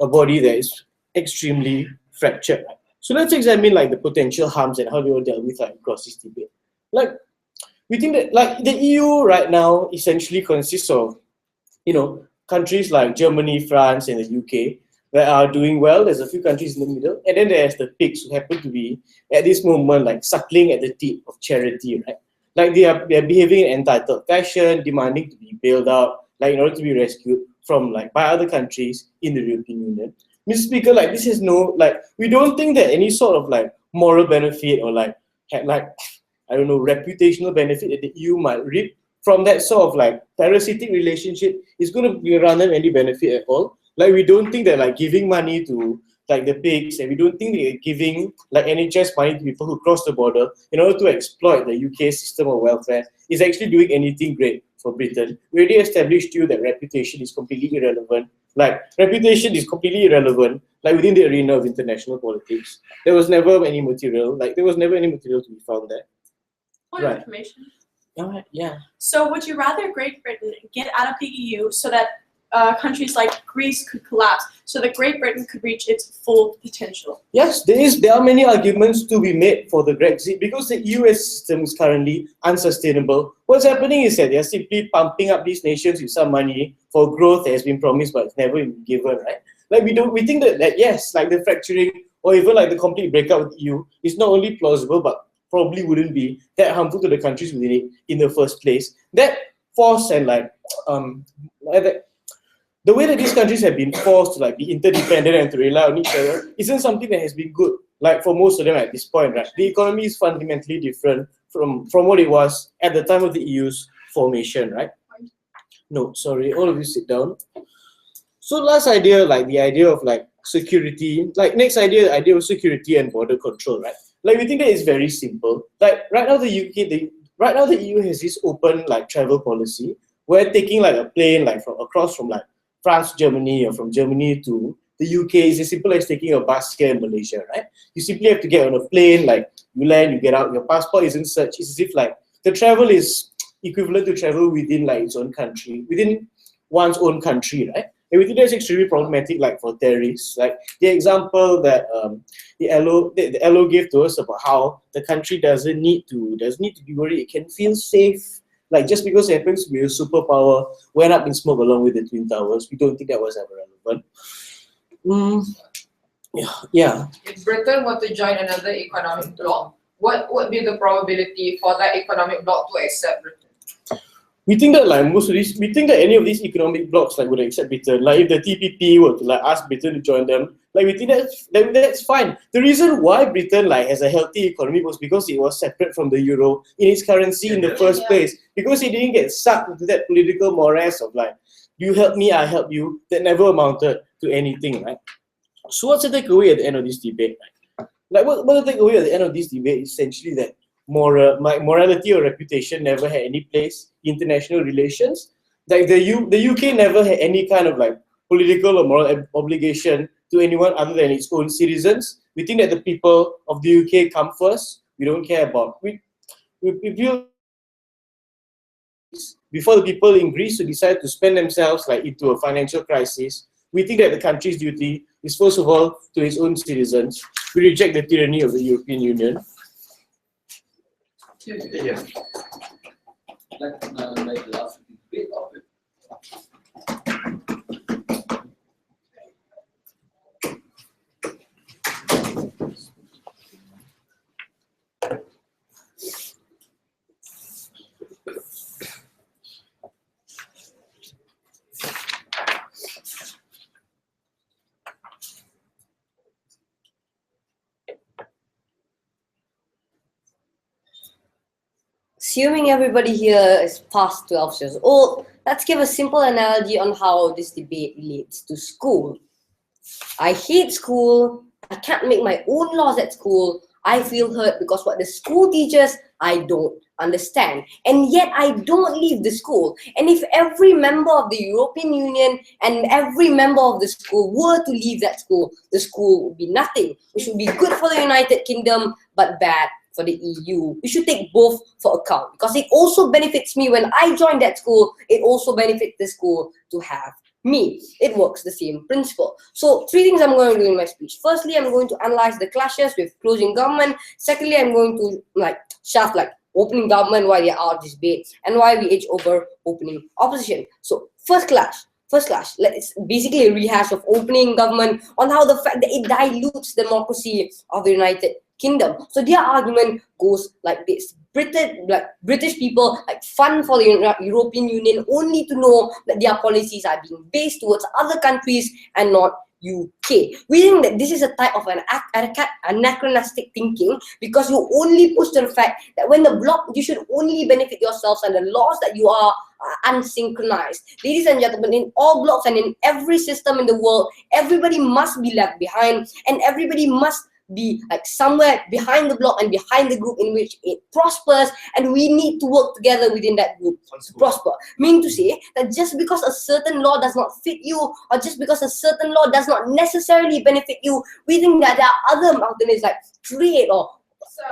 a body that is extremely fractured, right? So let's examine like the potential harms and how they were dealt with like across this debate. Like we think that like the EU right now essentially consists of, you know, countries like Germany, France, and the UK that are doing well. There's a few countries in the middle, and then there's the pigs who happen to be at this moment like suckling at the tip of charity, right? Like they are behaving in entitled fashion, demanding to be bailed out, like in order to be rescued from like by other countries in the European Union. Mr. Speaker, like this is no, like we don't think that any sort of like moral benefit or like I don't know, reputational benefit that the EU might reap from that sort of like parasitic relationship is going to be run them any benefit at all. Like we don't think that like giving money to like the pigs, and we don't think that giving like NHS money to people who cross the border in order to exploit the UK system of welfare is actually doing anything great for Britain. We already established to you that reputation is completely irrelevant. Like reputation is completely irrelevant. Like within the arena of international politics, there was never any material. Like there was never any material to be found there. Point of information. Alright, yeah. So would you rather Great Britain get out of the EU so that countries like Greece could collapse, so that Great Britain could reach its full potential? Yes, there are many arguments to be made for the Brexit because the US system is currently unsustainable. What's happening is that they're simply pumping up these nations with some money for growth that has been promised but it's never been given, right? Like we think that yes, like the fracturing or even like the complete breakup with the EU is not only plausible but probably wouldn't be that harmful to the countries within it in the first place. That force and like the way that these countries have been forced to like be interdependent and to rely on each other isn't something that has been good. Like for most of them at this point, right? The economy is fundamentally different from what it was at the time of the EU's formation, right? No, sorry, all of you sit down. So last idea, like the idea of like security, like next idea of security and border control, right? Like we think that it's very simple. Like right now the EU has this open like travel policy where taking like a plane like from across from like France, Germany, or from Germany to the UK is as simple as taking a bus here in Malaysia, right? You simply have to get on a plane, like you land, you get out, your passport isn't searched. It's as if like the travel is equivalent to travel within like its own country, within one's own country, right? And we think that's extremely problematic, like for terrorists. Like the example that the LO gave to us about how the country doesn't need to be worried. It can feel safe. Like just because it happens to be a superpower, went up in smoke along with the Twin Towers. We don't think that was ever relevant. Yeah. If Britain were to join another economic bloc, what would be the probability for that economic bloc to accept Britain? We think that like most of these, we think that any of these economic blocs like would accept Britain. Like if the TPP were to like ask Britain to join them, like we think that's fine. The reason why Britain like has a healthy economy was because it was separate from the euro in its currency in the first place. Because it didn't get sucked into that political morass of like, you help me, I help you, that never amounted to anything, right? So what's the takeaway at the end of this debate? Like what the takeaway at the end of this debate is essentially that morality or reputation never had any place in international relations. Like the UK never had any kind of like political or moral obligation to anyone other than its own citizens. We think that the people of the UK come first. We don't care about we feel before the people in Greece who decide to spend themselves like into a financial crisis. We think that the country's duty is first of all to its own citizens. We reject the tyranny of the European Union. Yeah. Like the last bit of it. Assuming everybody here is past 12 years old, let's give a simple analogy on how this debate relates to school. I hate school. I can't make my own laws at school. I feel hurt because what the school teaches, I don't understand. And yet I don't leave the school. And if every member of the European Union and every member of the school were to leave that school, the school would be nothing, which would be good for the United Kingdom, but bad for the EU. We should take both for account because it also benefits me when I join that school. It also benefits the school to have me. It works the same principle. So 3 things I'm going to do in my speech. Firstly, I'm going to analyze the clashes with closing government. Secondly, I'm going to shaft opening government, why they are debate, and why we edge over opening opposition. So first clash. It's basically a rehash of opening government on how the fact that it dilutes democracy of the United Kingdom. So their argument goes like this: British people fund for the European Union only to know that their policies are being based towards other countries and not UK. We think that this is a type of an anachronistic thinking because you only push to the fact that when the bloc, you should only benefit yourselves and the laws that you are unsynchronized. Ladies and gentlemen, in all blocs and in every system in the world, everybody must be left behind and everybody must be somewhere behind the block and behind the group in which it prospers, and we need to work together within that group to prosper. Meaning to say that just because a certain law does not fit you, or just because a certain law does not necessarily benefit you, we think that there are other alternatives like trade or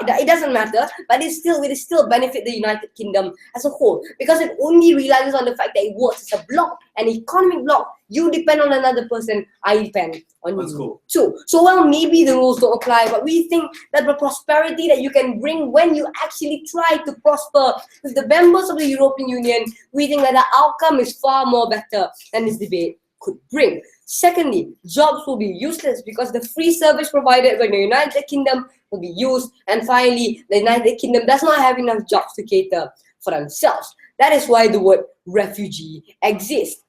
it doesn't matter, but it still benefit the United Kingdom as a whole because it only relies on the fact that it works as a block, an economic block. You depend on another person, I depend on you too. So while maybe the rules don't apply, but we think that the prosperity that you can bring when you actually try to prosper with the members of the European Union, we think that the outcome is far more better than this debate could bring. Secondly, jobs will be useless because the free service provided by the United Kingdom will be used. And finally, the United Kingdom does not have enough jobs to cater for themselves. That is why the word refugee exists.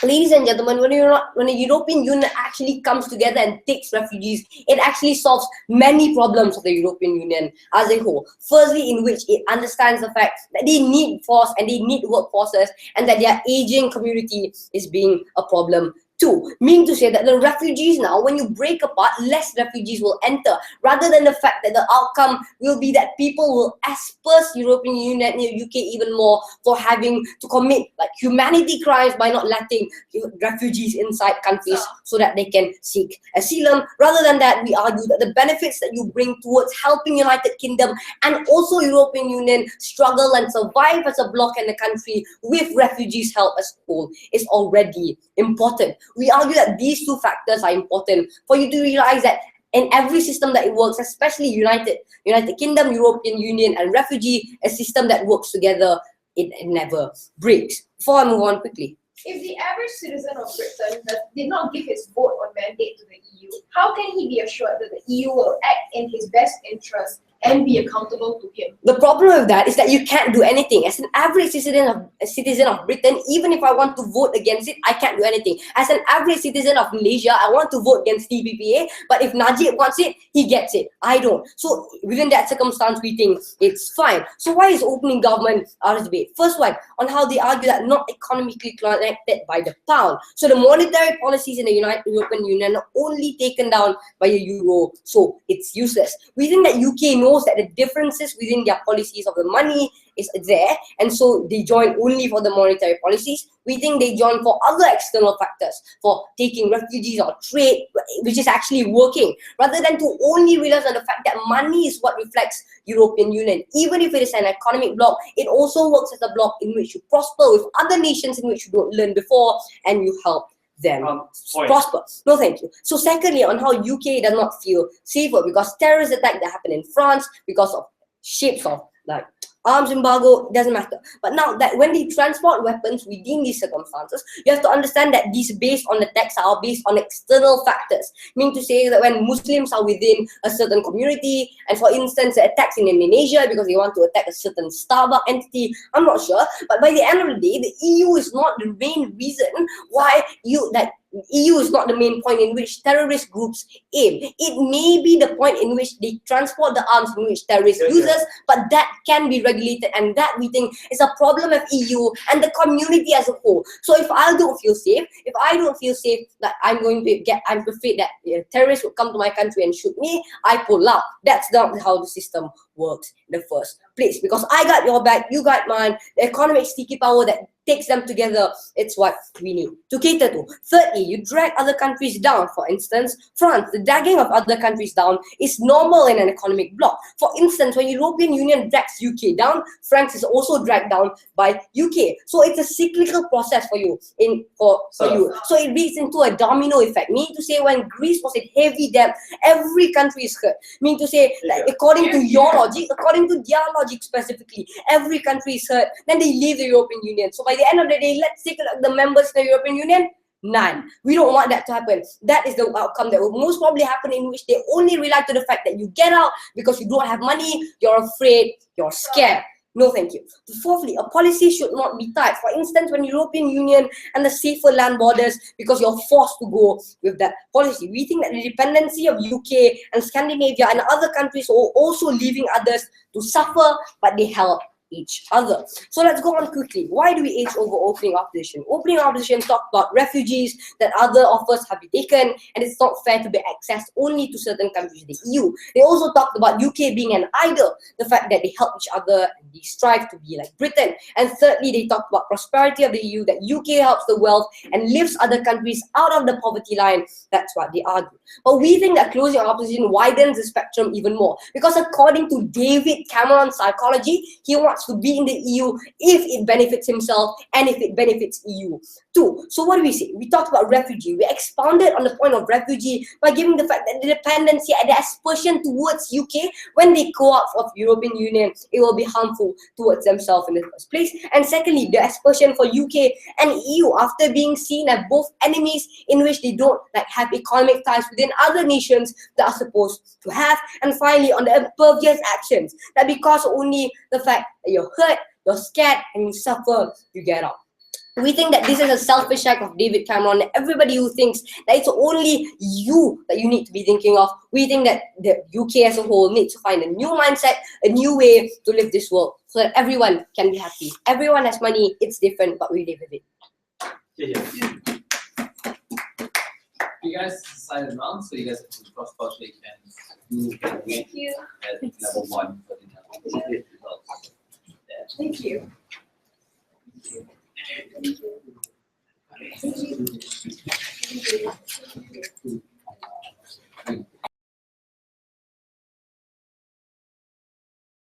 Ladies and gentlemen, when the European Union actually comes together and takes refugees, it actually solves many problems of the European Union as a whole. Firstly, in which it understands the fact that they need force and they need workforces and that their aging community is being a problem Two, meaning to say that the refugees now, when you break apart, less refugees will enter, rather than the fact that the outcome will be that people will asperse European Union and the UK even more for having to commit like humanity crimes by not letting refugees inside countries so that they can seek asylum. Rather than that, we argue that the benefits that you bring towards helping United Kingdom and also European Union struggle and survive as a bloc in the country with refugees help as a whole is already important. We argue that these two factors are important for you to realize that in every system that it works, especially United Kingdom, European Union, and refugee, a system that works together, it never breaks. Before I move on quickly. If the average citizen of Britain did not give his vote or mandate to the EU, how can he be assured that the EU will act in his best interest and be accountable to him? The problem with that is that you can't do anything. As an average citizen of Britain, even if I want to vote against it, I can't do anything. As an average citizen of Malaysia, I want to vote against TPPA, but if Najib wants it, he gets it. I don't. So within that circumstance, we think it's fine. So why is opening government out of debate? First one, on how they argue that not economically connected by the pound. So the monetary policies in the European Union are only taken down by the euro, so it's useless. We think that UK knows that the differences within their policies of the money is there, and so they join only for the monetary policies. We think they join for other external factors, for taking refugees or trade, which is actually working, rather than to only realize on the fact that money is what reflects European Union. Even if it is an economic bloc, it also works as a bloc in which you prosper with other nations in which you don't learn before, and you help them prosper. No, thank you. So secondly, on how UK does not feel safer because terrorist attack that happened in France because of shapes of like arms embargo, doesn't matter. But now that when they transport weapons within these circumstances, you have to understand that these based on the text are based on external factors. Meaning to say that when Muslims are within a certain community, and for instance, the attacks in Indonesia because they want to attack a certain Starbucks entity, I'm not sure. But by the end of the day, the EU is not the main reason why EU is not the main point in which terrorist groups aim. It may be the point in which they transport the arms in which terrorists uses, but that can be regulated, and that we think is a problem of EU and the community as a whole. So if I don't feel safe, that I'm afraid that terrorists will come to my country and shoot me, I pull out. That's not how the system works in the first place. Because I got your back, you got mine. The economic sticky power that takes them together, it's what we need to cater to. Thirdly, you drag other countries down. For instance, France, the dragging of other countries down is normal in an economic bloc. For instance, when European Union drags UK down, France is also dragged down by UK. So it's a cyclical process for you. So it leads into a domino effect. Meaning to say, when Greece was in heavy debt, every country is hurt. Meaning to say, like, according to your logic, according to their logic specifically, every country is hurt. Then they leave the European Union. So by the end of the day, let's take a look at the members of the European Union. None. We don't want that to happen. That is the outcome that will most probably happen, in which they only rely to the fact that you get out because you don't have money, you're afraid, you're scared. No, thank you. Fourthly, a policy should not be tight. For instance, when European Union and the safer land borders, because you're forced to go with that policy. We think that the dependency of UK and Scandinavia and other countries are also leaving others to suffer, but they help each other. So let's go on quickly. Why do we age over opening opposition? Opening opposition talked about refugees, that other offers have been taken, and it's not fair to be accessed only to certain countries in the EU. They also talked about UK being an idol, the fact that they help each other and they strive to be like Britain. And thirdly, they talked about prosperity of the EU, that UK helps the wealth and lifts other countries out of the poverty line. That's what they argue. But we think that closing opposition widens the spectrum even more, because according to David Cameron's psychology, he wants to be in the EU if it benefits himself and if it benefits EU too. So what do we say? We talked about refugee. We expounded on the point of refugee by giving the fact that the dependency and the aspersion towards UK, when they go out of European Union, it will be harmful towards themselves in the first place. And secondly, the aspersion for UK and EU after being seen as both enemies in which they don't like have economic ties within other nations that are supposed to have. And finally, on the impervious actions, that because only the fact that you're hurt, you're scared, and you suffer, you get out. We think that this is a selfish act of David Cameron. Everybody who thinks that it's only you that you need to be thinking of, we think that the UK as a whole needs to find a new mindset, a new way to live this world, so that everyone can be happy. Everyone has money, it's different, but we live with it. Yeah. You guys decided wrong, so you guys have to cross-culturally and Thank you. at level 1 for the results. Thank you. Thank you.